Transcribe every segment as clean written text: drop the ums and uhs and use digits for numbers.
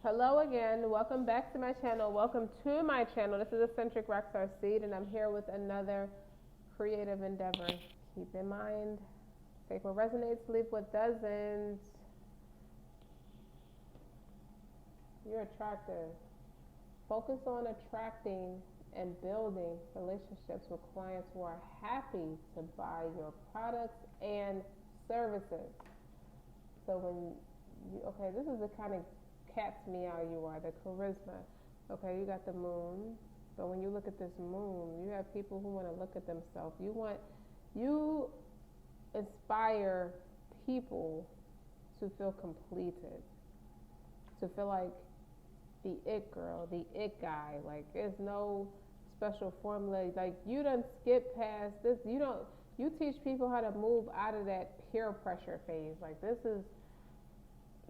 Hello again. Welcome back to my channel. Welcome to my channel. This is Eccentric RockStar'Seed, and I'm here with another creative endeavor. Keep in mind, take what resonates, leave what doesn't. You're attractive. Focus on attracting and building relationships with clients who are happy to buy your products and services. So okay, this is the kind of cat's meow you are, the charisma. Okay, you got the moon. But when you look at this moon, you have people who want to look at themselves. You inspire people to feel completed, to feel like the it girl, the it guy. Like there's no special formula. Like you done skip past this. You teach people how to move out of that peer pressure phase. Like this is,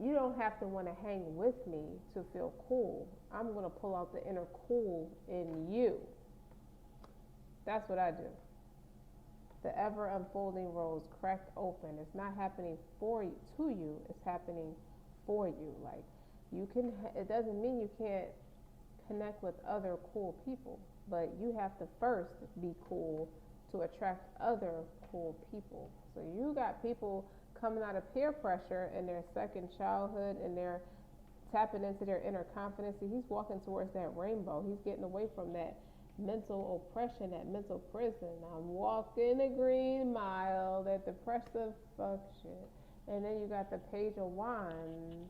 you don't have to want to hang with me to feel cool. I'm going to pull out the inner cool in you. That's what I do. The ever unfolding rose cracked open. It's not happening for you, to you. It's happening for you. Like you can. It doesn't mean you can't connect with other cool people, but you have to first be cool to attract other cool people. So you got people coming out of peer pressure in their second childhood, and they're tapping into their inner confidence. He's walking towards that rainbow. He's getting away from that mental oppression, that mental prison. I'm walking a green mile, that depressive fuck shit. And then you got the Page of Wands.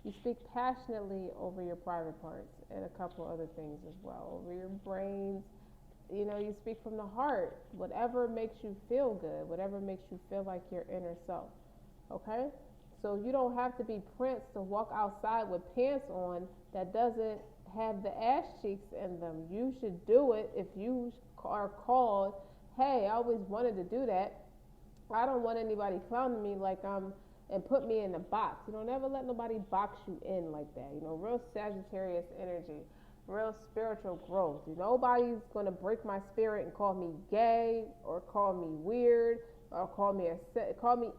You speak passionately over your private parts and a couple other things as well, over your brains. You speak from the heart, whatever makes you feel good, whatever makes you feel like your inner self. Okay? So you don't have to be Prince to walk outside with pants on that doesn't have the ass cheeks in them. You should do it if you are called, hey, I always wanted to do that. I don't want anybody clowning me like and put me in a box. Never let nobody box you in like that. Real Sagittarius energy, real spiritual growth. Nobody's going to break my spirit and call me gay or call me weird or call me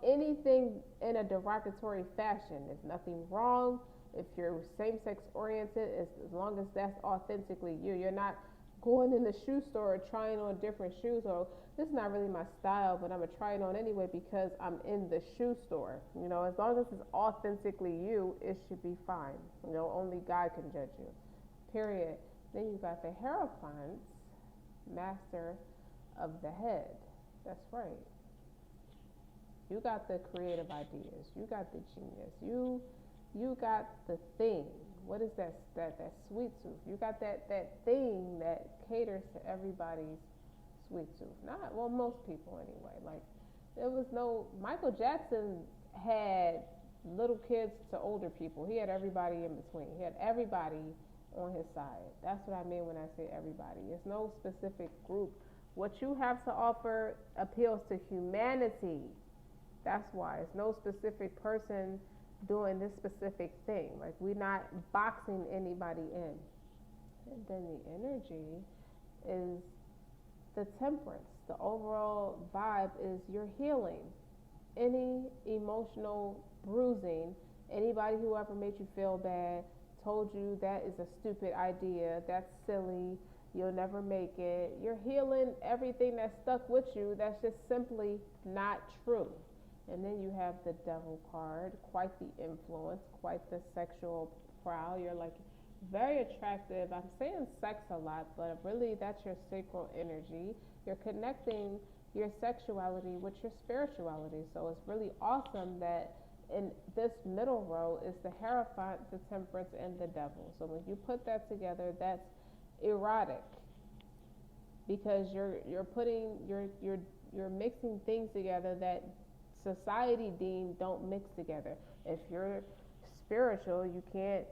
anything in a derogatory fashion. There's nothing wrong if you're same-sex oriented, as long as that's authentically you. You're not going in the shoe store trying on different shoes, or this is not really my style, but I'm gonna try it on anyway because I'm in the shoe store. As long as it's authentically you, it should be fine. Only God can judge you. Period. Then you got the Hierophant, master of the head. That's right. You got the creative ideas. You got the genius. You got the thing. What is that sweet tooth? You got that thing that caters to everybody's sweet tooth. Most people anyway. Like there was no Michael Jackson had little kids to older people. He had everybody in between. He had everybody on his side. That's what I mean when I say everybody. It's no specific group. What you have to offer appeals to humanity. That's why. It's no specific person doing this specific thing. Like we're not boxing anybody in. And then the energy is the Temperance. The overall vibe is you're healing. Any emotional bruising, anybody who ever made you feel bad, told you that is a stupid idea, that's silly, you'll never make it. You're healing everything that's stuck with you that's just simply not true. And then you have the Devil card, quite the influence, quite the sexual prowl. You're like very attractive. I'm saying sex a lot, but really that's your sacral energy. You're connecting your sexuality with your spirituality. So it's really awesome that in this middle row is the Hierophant, the Temperance, and the Devil. So when you put that together, that's erotic because you're mixing things together that society deemed don't mix together. If you're spiritual, you can't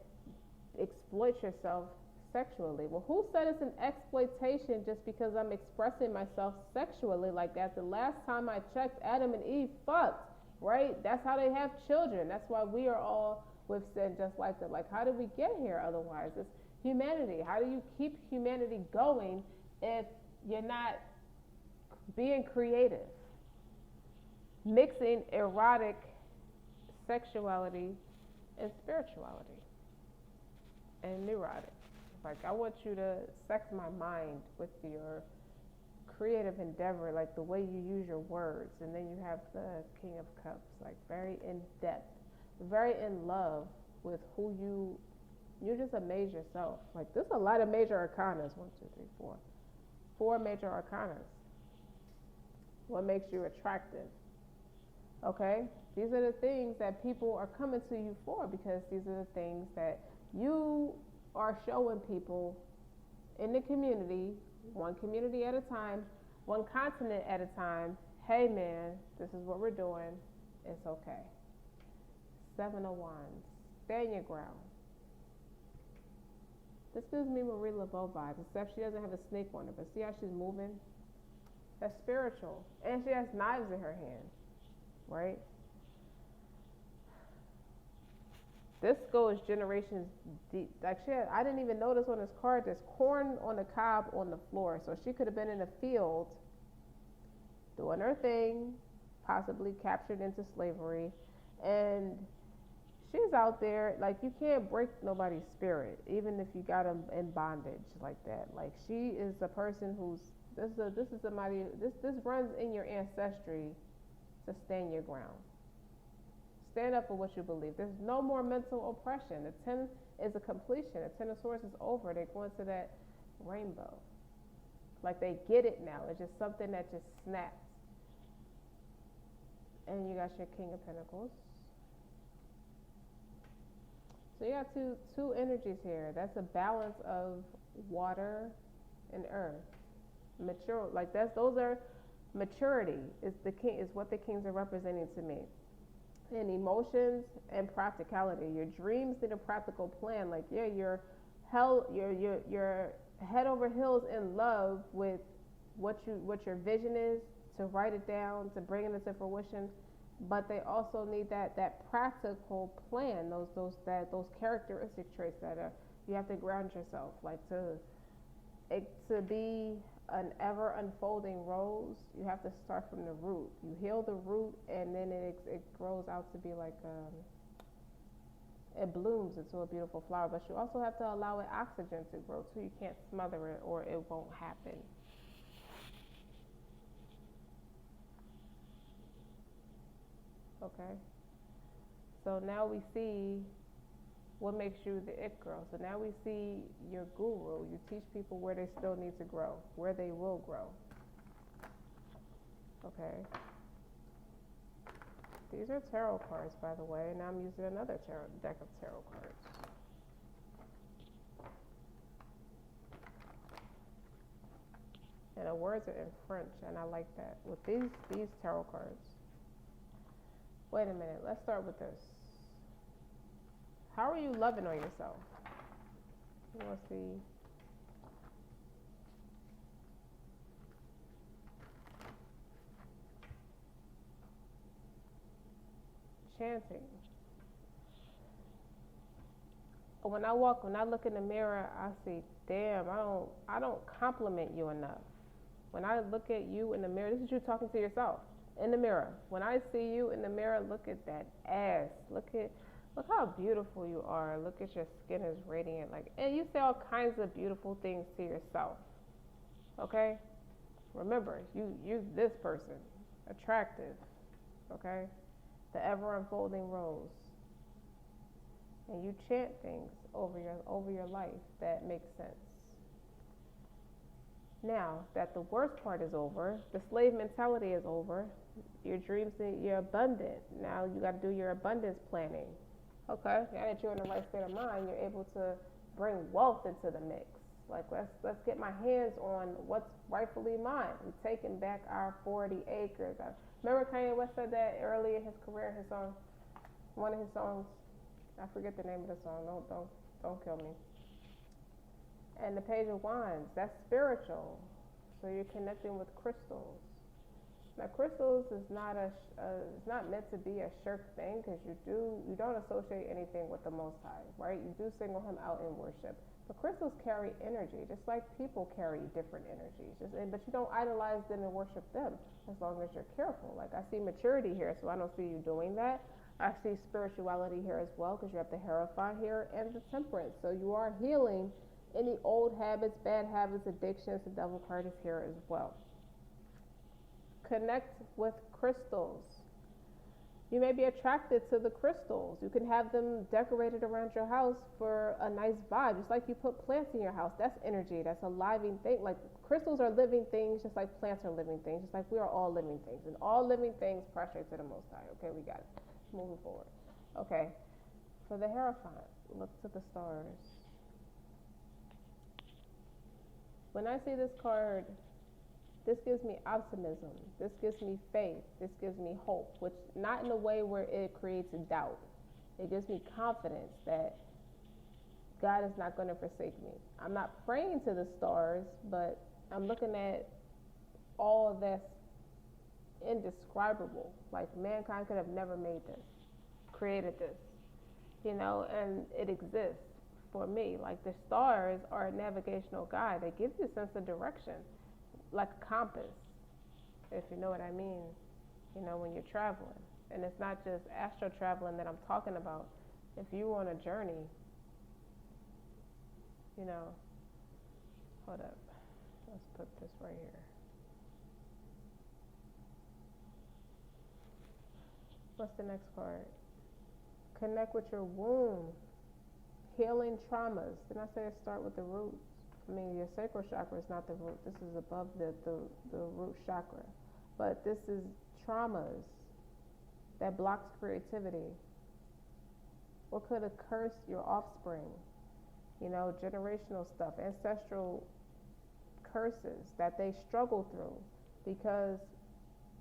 exploit yourself sexually. Well, who said it's an exploitation just because I'm expressing myself sexually like that? The last time I checked, Adam and Eve fucked, right? That's how they have children. That's why we are all with sin just like that. Like, how did we get here otherwise? It's humanity. How do you keep humanity going if you're not being creative? Mixing erotic sexuality and spirituality and neurotic. Like, I want you to sex my mind with your creative endeavor, like the way you use your words. And then you have the King of Cups, like very in depth, very in love with who you just amaze yourself. Like, there's a lot of major arcanas. 1, 2, 3, 4. 4 major arcanas. What makes you attractive? Okay? These are the things that people are coming to you for, because these are the things that you are showing people in the community, one community at a time, one continent at a time. Hey man, this is what we're doing. It's okay. 7 of Wands. Stand your ground. This gives me Marie Laveau vibes, except she doesn't have a snake on her. But see how she's moving? That's spiritual. And she has knives in her hand, right? This goes generations deep. Like, I didn't even notice on this card, there's corn on the cob on the floor. So she could have been in a field doing her thing, possibly captured into slavery. And she's out there, like, you can't break nobody's spirit, even if you got them in bondage like that. Like, she is a person who's, this runs in your ancestry to stand your ground. Stand up for what you believe. There's no more mental oppression. The 10 is a completion. The 10 of Swords is over. They're going to that rainbow. Like, they get it now. It's just something that just snaps. And you got your King of Pentacles. So you got two energies here. That's a balance of water and earth. Mature, like those are maturity. Is what the kings are representing to me. And emotions and practicality. Your dreams need a practical plan. Like, yeah, you're head over heels in love with what your vision is, to write it down, to bring it into fruition. But they also need that practical plan, those characteristic traits that you have to ground yourself, like to be an ever unfolding rose. You have to start from the root. You heal the root, and then it grows out to be like it blooms into a beautiful flower. But you also have to allow it oxygen to grow too. You can't smother it, or it won't happen. Okay, so now we see what makes you the it girl. So now we see your guru. You teach people where they still need to grow, where they will grow. Okay. These are tarot cards, by the way. Now I'm using another deck of tarot cards. And the words are in French, and I like that. With these tarot cards. Wait a minute, let's start with this. How are you loving on yourself? You want to see? Chanting. When I look in the mirror, I see, damn, I don't compliment you enough. When I look at you in the mirror, this is you talking to yourself. In the mirror. When I see you in the mirror, look at that ass. Look how beautiful you are. Look at your skin is radiant. And you say all kinds of beautiful things to yourself. Okay? Remember, you this person. Attractive. Okay? The ever unfolding rose. And you chant things over your life that make sense. Now that the worst part is over, the slave mentality is over, your dreams, you're abundant. Now you got to do your abundance planning. Okay, now that you're in the right state of mind, you're able to bring wealth into the mix. Like, let's get my hands on what's rightfully mine. We're taking back our 40 acres. Remember Kanye West said that early in his career, his song, one of his songs. I forget the name of the song. Don't kill me. And the Page of Wands, that's spiritual. So you're connecting with crystals. Now, crystals is not it's not meant to be a shirk thing, because you don't associate anything with the Most High, right? You do single Him out in worship. But crystals carry energy, just like people carry different energies. But you don't idolize them and worship them, as long as you're careful. Like, I see maturity here, so I don't see you doing that. I see spirituality here as well because you have the Hierophant here and the Temperance. So you are healing any old habits, bad habits, addictions. The Devil card is here as well. Connect with crystals. You may be attracted to the crystals. You can have them decorated around your house for a nice vibe. Just like you put plants in your house. That's energy. That's a living thing. Like crystals are living things just like plants are living things. Just like we are all living things. And all living things prostrate to the Most High. Okay, we got it. Moving forward. Okay. For the Hierophant, look to the stars. When I see this card, this gives me optimism. This gives me faith. This gives me hope, which not in a way where it creates a doubt. It gives me confidence that God is not going to forsake me. I'm not praying to the stars, but I'm looking at all that's indescribable. Like mankind could have never made this, created this, and it exists for me. Like the stars are a navigational guide. They give you a sense of direction, like a compass, if you know what I mean, when you're traveling. And it's not just astral traveling that I'm talking about. If you're on a journey, hold up, let's put this right here. What's the next card? Connect with your womb. Healing traumas. Didn't I say start with the roots? I mean, your sacral chakra is not the root. This is above the root chakra. But this is traumas that blocks creativity. What could have cursed your offspring? Generational stuff, ancestral curses that they struggle through because,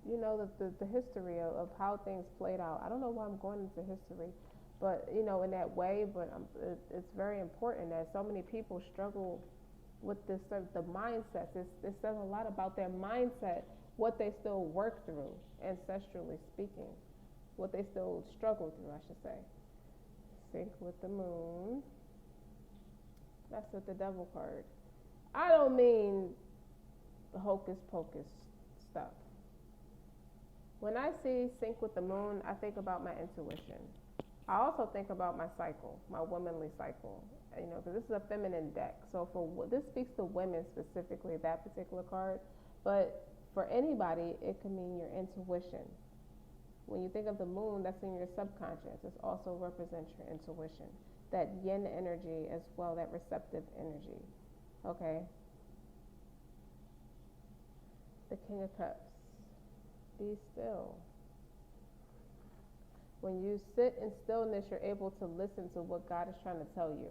the history of how things played out. I don't know why I'm going into history, but, in that way, but it's very important that so many people struggle with this, the mindsets. It says a lot about their mindset, what they still work through, ancestrally speaking, what they still struggle through, I should say. Sync with the moon. That's with the Devil card. I don't mean the hocus pocus stuff. When I see sync with the moon, I think about my intuition. I also think about my cycle, my womanly cycle, because this is a feminine deck. So this speaks to women specifically, that particular card. But for anybody, it can mean your intuition. When you think of the moon, that's in your subconscious. It also represents your intuition. That yin energy as well, that receptive energy. Okay? The King of Cups. Be still. When you sit in stillness, you're able to listen to what God is trying to tell you.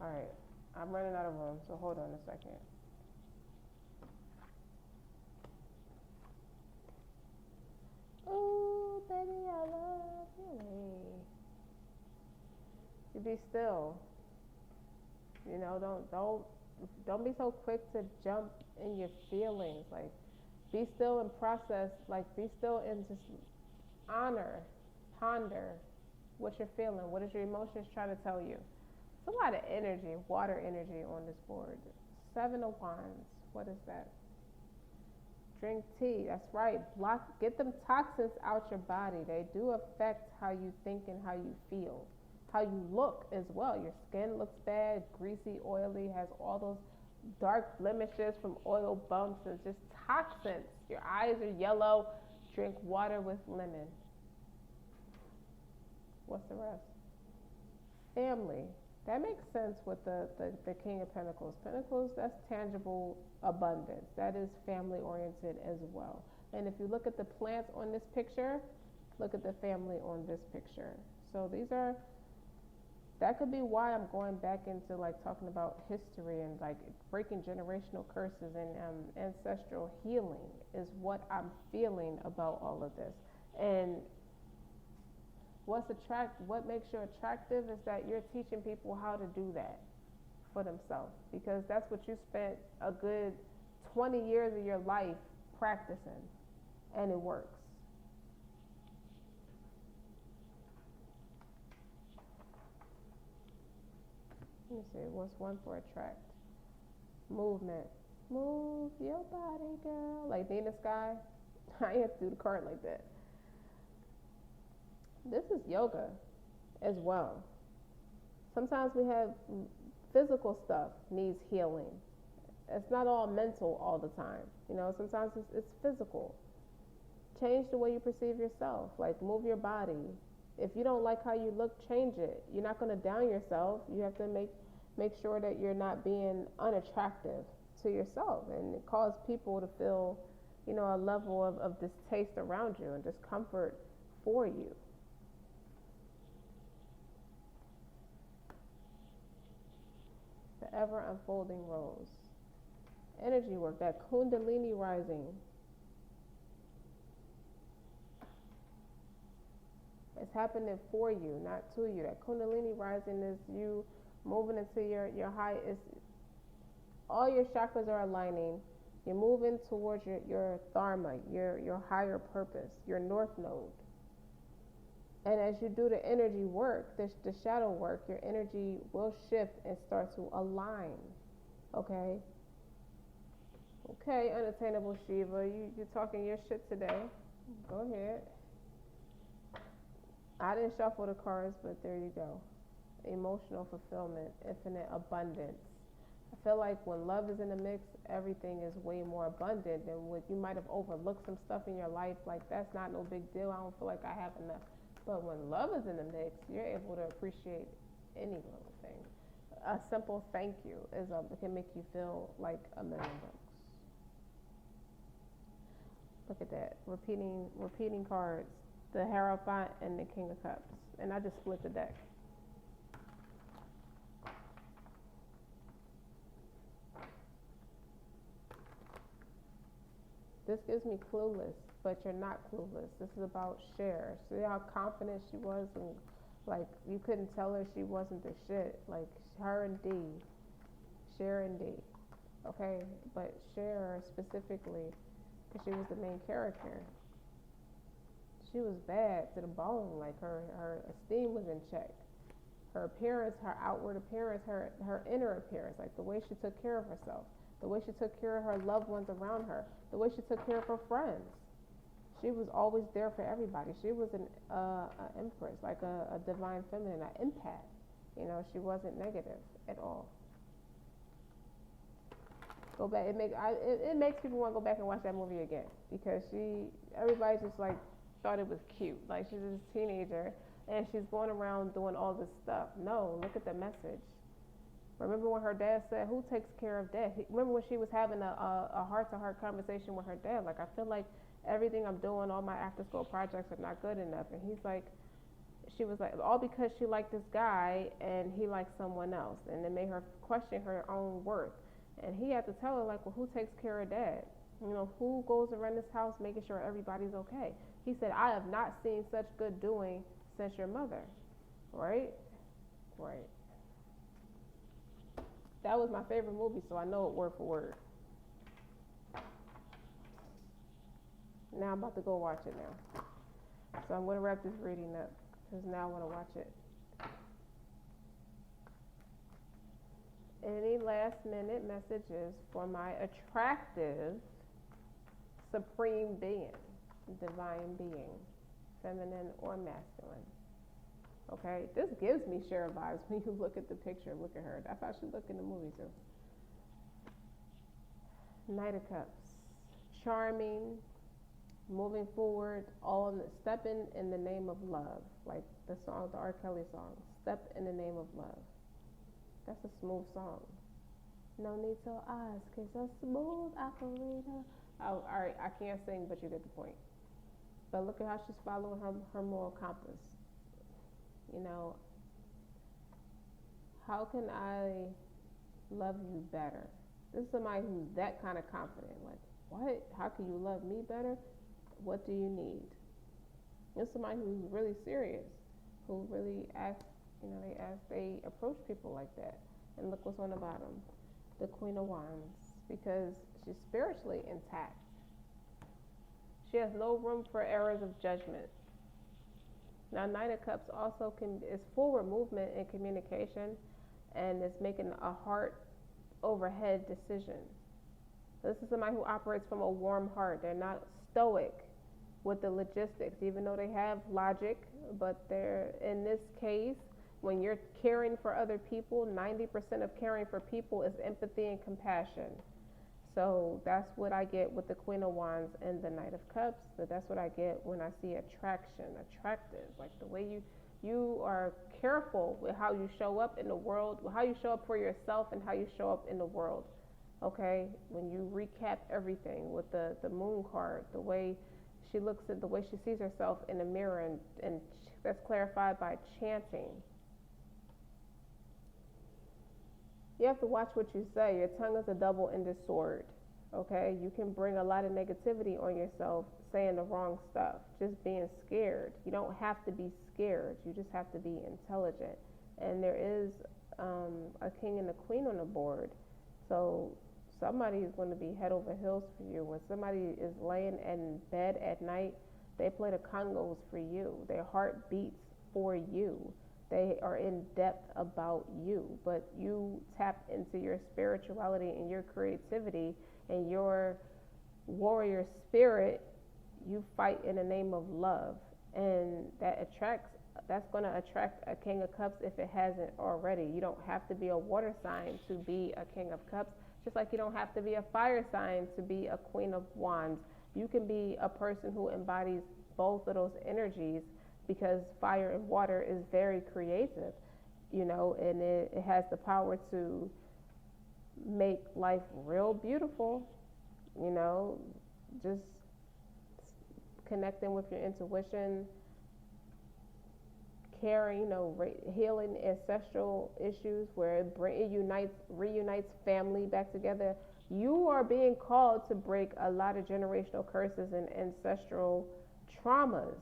All right, I'm running out of room, so hold on a second. Ooh, baby, I love you. You be still. Don't be so quick to jump in your feelings. Like, be still and process. Like, be still and just ponder what you're feeling. What is your emotions trying to tell you? It's a lot of energy, water energy on this board. 7 of Wands. What is that? Drink tea. That's right. Get them toxins out your body. They do affect how you think and how you feel. How you look as well. Your skin looks bad, greasy, oily, has all those dark blemishes from oil bumps and just toxins. Your eyes are yellow. Drink water with lemon. What's the rest? Family. That makes sense with the King of Pentacles. Pentacles, that's tangible abundance. That is family oriented as well. And if you look at the plants on this picture, look at the family on this picture. So that could be why I'm going back into like talking about history and like breaking generational curses and ancestral healing is what I'm feeling about all of this. And what makes you attractive is that you're teaching people how to do that for themselves, because that's what you spent a good 20 years of your life practicing, and it works. Let me see, what's one for attract? Movement. Move your body, girl. Like Nina Sky. I have to do the card like that. This is yoga as well. Sometimes we have physical stuff needs healing. It's not all mental all the time. Sometimes it's physical. Change the way you perceive yourself. Like, move your body. If you don't like how you look, change it. You're not going to down yourself. You have to make sure that you're not being unattractive to yourself, and it cause people to feel, a level of distaste around you and discomfort for you. The ever unfolding rose. Energy work, that kundalini rising. It's happening for you, not to you. That kundalini rising is you moving into your high. All your chakras are aligning. You're moving towards your dharma, your higher purpose, your north node. And as you do the energy work, the shadow work, your energy will shift and start to align. Okay? Okay, unattainable Shiva, you're talking your shit today. Go ahead. I didn't shuffle the cards, but there you go. Emotional fulfillment, infinite abundance. I feel like when love is in the mix, everything is way more abundant than what you might have overlooked some stuff in your life. Like, that's not no big deal. I don't feel like I have enough. But when love is in the mix, you're able to appreciate any little thing. A simple thank you can make you feel like $1 million. Look at that. Repeating cards. The Hierophant and the King of Cups. And I just split the deck. This gives me clueless, but you're not clueless. This is about Cher. See how confident she was, and like you couldn't tell her she wasn't the shit. Like Cher and D. Okay, but Cher specifically, because she was the main character. She was bad to the bone. Like her esteem was in check. Her appearance, her outward appearance, her inner appearance, like the way she took care of herself, the way she took care of her loved ones around her, the way she took care of her friends. She was always there for everybody. She was an empress, like a divine feminine, an empath. She wasn't negative at all. Go back. It makes people want to go back and watch that movie again, because everybody just like thought it was cute. Like, she's this teenager and she's going around doing all this stuff. No, look at the message. Remember when her dad said, "Who takes care of dad?" Remember when she was having a heart-to-heart conversation with her dad? Like, I feel like everything I'm doing, all my after-school projects are not good enough. And she was like, all because she liked this guy and he liked someone else. And it made her question her own worth. And he had to tell her, like, well, who takes care of dad? Who goes around this house making sure everybody's okay? He said, I have not seen such good doing since your mother. Right? That was my favorite movie, so I know it word for word. Now I'm about to go watch it now. So I'm going to wrap this reading up, because now I want to watch it. Any last minute messages for my attractive supreme being, divine being, feminine or masculine? Okay, this gives me Cher vibes when you look at the picture. Look at her. That's how she looked in the movie too. Knight of Cups, charming, moving forward, stepping in the name of love, like the song, the R. Kelly song, "Step in the Name of Love." That's a smooth song. No need to ask, it's a smooth operator. Oh, all right, I can't sing, but you get the point. But look at how she's following her moral compass. How can I love you better? This is somebody who's that kind of confident. Like, what? How can you love me better? What do you need? This is somebody who's really serious, who really asks, they approach people like that. And look what's on the bottom, the Queen of Wands, because she's spiritually intact. She has no room for errors of judgment. Now, Knight of Cups also is forward movement in communication, and it's making a heart overhead decision. This is somebody who operates from a warm heart. They're not stoic. with the logistics, even though they have logic, but they're, in this case, when you're caring for other people, 90% of caring for people is empathy and compassion. So that's what I get with the Queen of Wands and the Knight of Cups. But that's what I get when I see attraction, attractive, like the way you are careful with how you show up in the world, how you show up for yourself, and how you show up in the world. Okay, when you recap everything with the Moon card, the way she looks at, the way she sees herself in the mirror, and that's clarified by chanting. You have to watch what you say. Your tongue is a double-ended sword. Okay, you can bring a lot of negativity on yourself saying the wrong stuff, just being scared. You don't have to be scared. You just have to be intelligent. And there is a king and a queen on the board. So somebody is going to be head over heels for you. When somebody is laying in bed at night, they play the congos for you. Their heart beats for you. They are in depth about you, but you tap into your spirituality and your creativity and your warrior spirit. You fight in the name of love, and that's going to attract a King of Cups if it hasn't already. You don't have to be a water sign to be a King of Cups, just like you don't have to be a fire sign to be a Queen of Wands. You can be a person who embodies both of those energies, because fire and water is very creative, and it has the power to make life real beautiful, just connecting with your intuition, caring, healing ancestral issues where it reunites family back together. You are being called to break a lot of generational curses and ancestral traumas.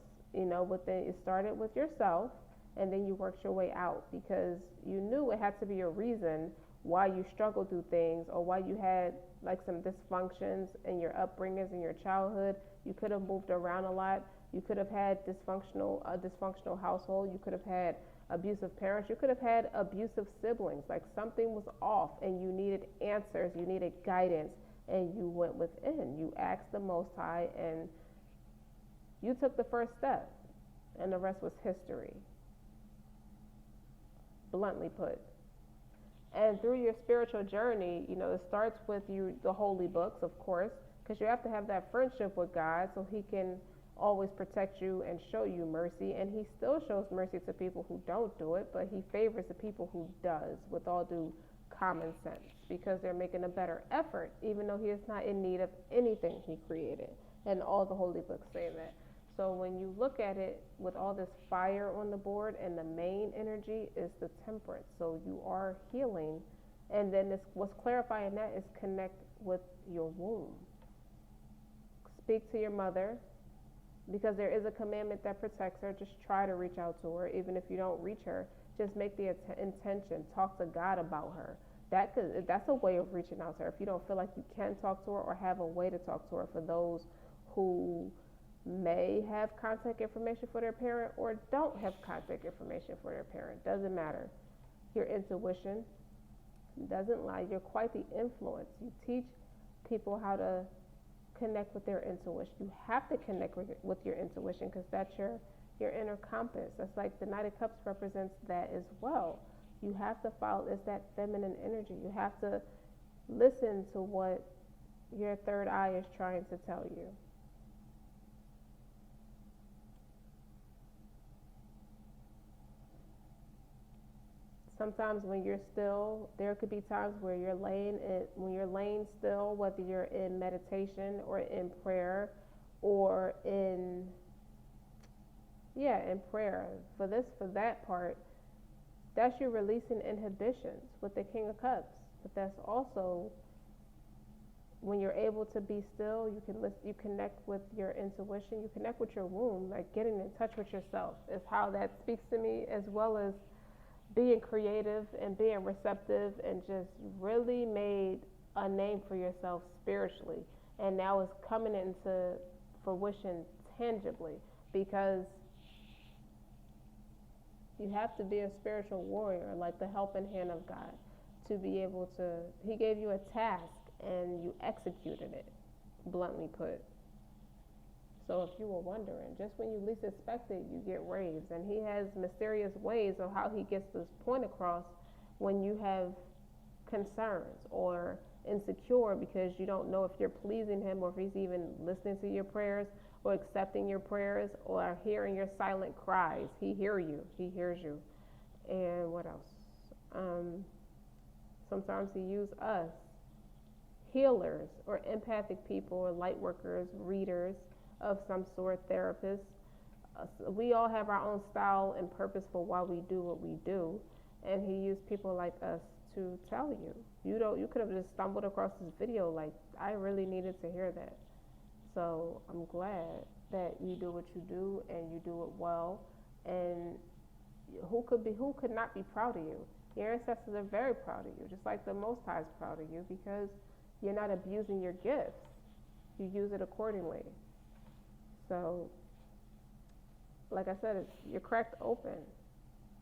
But then it started with yourself, and then you worked your way out because you knew it had to be a reason why you struggled through things, or why you had like some dysfunctions in your upbringings in your childhood. You could have moved around a lot. You could have had a dysfunctional household. You could have had abusive parents. You could have had abusive siblings. Like something was off, and you needed answers. You needed guidance, and you went within. You asked the Most High, and you took the first step, and the rest was history, bluntly put. And through your spiritual journey, it starts with the holy books, of course, because you have to have that friendship with God so He can always protect you and show you mercy. And He still shows mercy to people who don't do it, but He favors the people who does, with all due common sense, because they're making a better effort, even though He is not in need of anything He created. And all the holy books say that. So when you look at it with all this fire on the board, and the main energy is the temperance, so you are healing. And then what's clarifying that is connect with your womb. Speak to your mother, because there is a commandment that protects her. Just try to reach out to her. Even if you don't reach her, just make the intention. Talk to God about her. That's a way of reaching out to her. If you don't feel like you can talk to her, or have a way to talk to her, for those who may have contact information for their parent or don't have contact information for their parent, doesn't matter. Your intuition doesn't lie. You're quite the influence. You teach people how to connect with their intuition. You have to connect with your intuition, because that's your inner compass. That's like the Knight of Cups represents that as well. You have to follow, it's that feminine energy. You have to listen to what your third eye is trying to tell you. Sometimes when you're still, there could be times where when you're laying still, whether you're in meditation or in prayer, or in prayer. For that part, that's you releasing inhibitions with the King of Cups. But that's also when you're able to be still, you connect with your intuition, you connect with your womb, like getting in touch with yourself is how that speaks to me, as well as being creative and being receptive, and just really made a name for yourself spiritually. And now it's coming into fruition tangibly, because you have to be a spiritual warrior, like the helping hand of God, to be able to, He gave you a task and you executed it, bluntly put. So if you were wondering, just when you least expect it, you get raves. And he has mysterious ways of how he gets this point across when you have concerns or insecure because you don't know if you're pleasing him or if he's even listening to your prayers or accepting your prayers or hearing your silent cries. He hears you. And what else? Sometimes he uses us, healers or empathic people or light workers, readers of some sort, therapists. We all have our own style and purpose for why we do what we do, and he used people like us to tell you. You could have just stumbled across this video like, I really needed to hear that. So I'm glad that you do what you do and you do it well. And who could not be proud of you? Your ancestors are very proud of you, just like the Most High is proud of you, because you're not abusing your gifts. You use it accordingly. So, like I said, you're cracked open.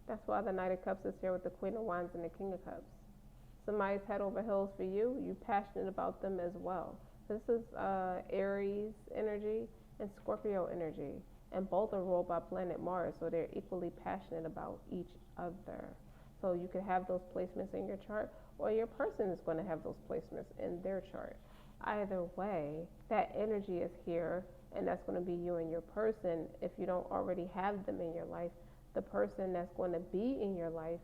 That's why the Knight of Cups is here with the Queen of Wands and the King of Cups. Somebody's head over heels for you. You're passionate about them as well. This is Aries energy and Scorpio energy. And both are ruled by planet Mars, so they're equally passionate about each other. So you can have those placements in your chart, or your person is going to have those placements in their chart. Either way, that energy is here, and that's going to be you and your person. If you don't already have them in your life, the person that's going to be in your life,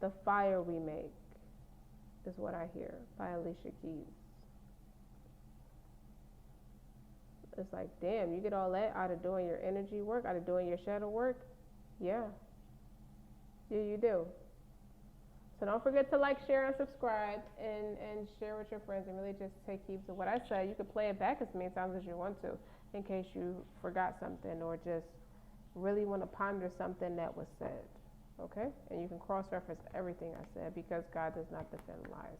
the fire we make, is what I hear by Alicia Keys. It's like, damn, you get all that out of doing your energy work, out of doing your shadow work? Yeah. Yeah, you do. So don't forget to like, share, and subscribe, and share with your friends, and really just take heed to what I said. You can play it back as many times as you want to, in case you forgot something or just really want to ponder something that was said. Okay? And you can cross-reference everything I said, because God does not defend lies.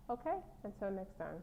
Okay? Until next time.